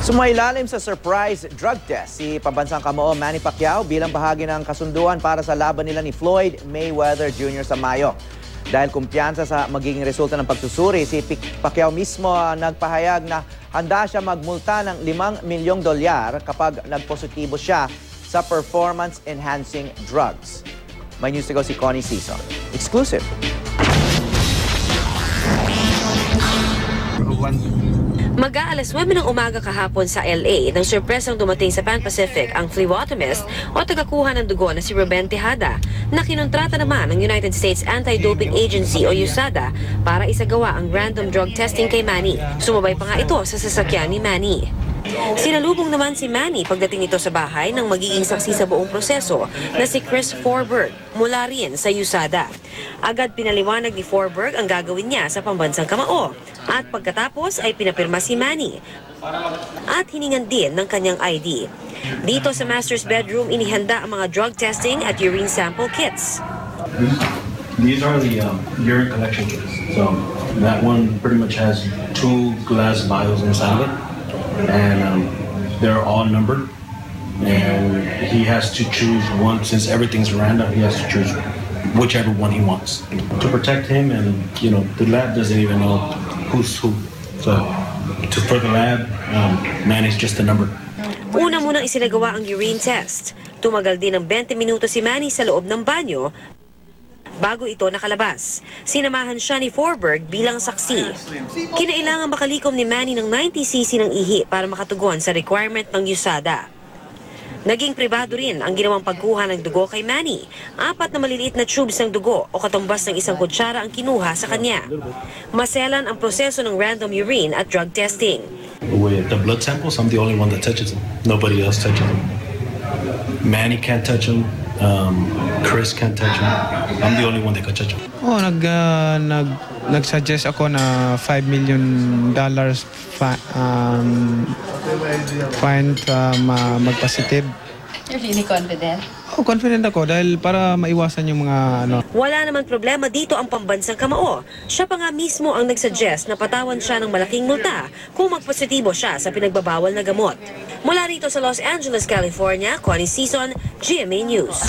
Sumailalim sa surprise drug test si pambansang kamao Manny Pacquiao bilang bahagi ng kasunduan para sa laban nila ni Floyd Mayweather Jr. sa Mayo. Dahil kumpiyansa sa magiging resulta ng pagsusuri, si Pacquiao mismo nagpahayag na handa siya magmulta ng $5 milyong kapag nagpositibo siya sa performance-enhancing drugs. May news to go si Connie Sison. Exclusive. Mag-aalas 9 ng umaga kahapon sa LA nang sorpresang dumating sa Pan Pacific ang phlebotomist o tagakuha ng dugo na si Ruben Tejada na kinontrata naman ng United States Anti-Doping Agency o USADA para isagawa ang random drug testing kay Manny. Sumabay pa nga ito sa sasakyan ni Manny. Sinalubong naman si Manny pagdating nito sa bahay ng magiging saksi sa buong proseso na si Chris Forberg mula rin sa USADA. Agad pinaliwanag ni Forberg ang gagawin niya sa pambansang kamao at pagkatapos ay pinapirma si Manny at hiningan din ng kanyang ID. Dito sa master's bedroom, inihanda ang mga drug testing at urine sample kits. These are the urine collection kits. So that one pretty much has 2 glass vials inside of it. And they're all numbered, and he has to choose one. Since everything's random, he has to choose whichever one he wants to protect him. And the lab doesn't even know who's who. So for the lab, Manny's just a number. Una munang isinagawa ang urine test. Tumagal din ng 20 minuto si Manny sa loob ng banyo bago ito nakalabas. Sinamahan siya ni Forberg bilang saksi. Kinailangan makalikom ni Manny ng 90cc ng ihi para makatugon sa requirement ng USADA. Naging pribado rin ang ginawang pagkuha ng dugo kay Manny. 4 na maliliit na tubes ng dugo o katumbas ng 1 kutsara ang kinuha sa kanya. Maselan ang proseso ng random urine at drug testing. With the blood samples, I'm the only one that touches them. Nobody else touches them. Manny can't touch them. Chris can't touch him. I'm the only one that can touch him. Oh, nag-suggest ako na $5 million fine mag-positive. You're really confident? Oh, confident ako dahil para maiwasan yung mga Wala naman problema dito ang pambansang kamao. Siya pa nga mismo ang nagsuggest na patawan siya ng malaking multa kung magpositibo siya sa pinagbabawal na gamot. Mula rito sa Los Angeles, California, Connie Sison, GMA News.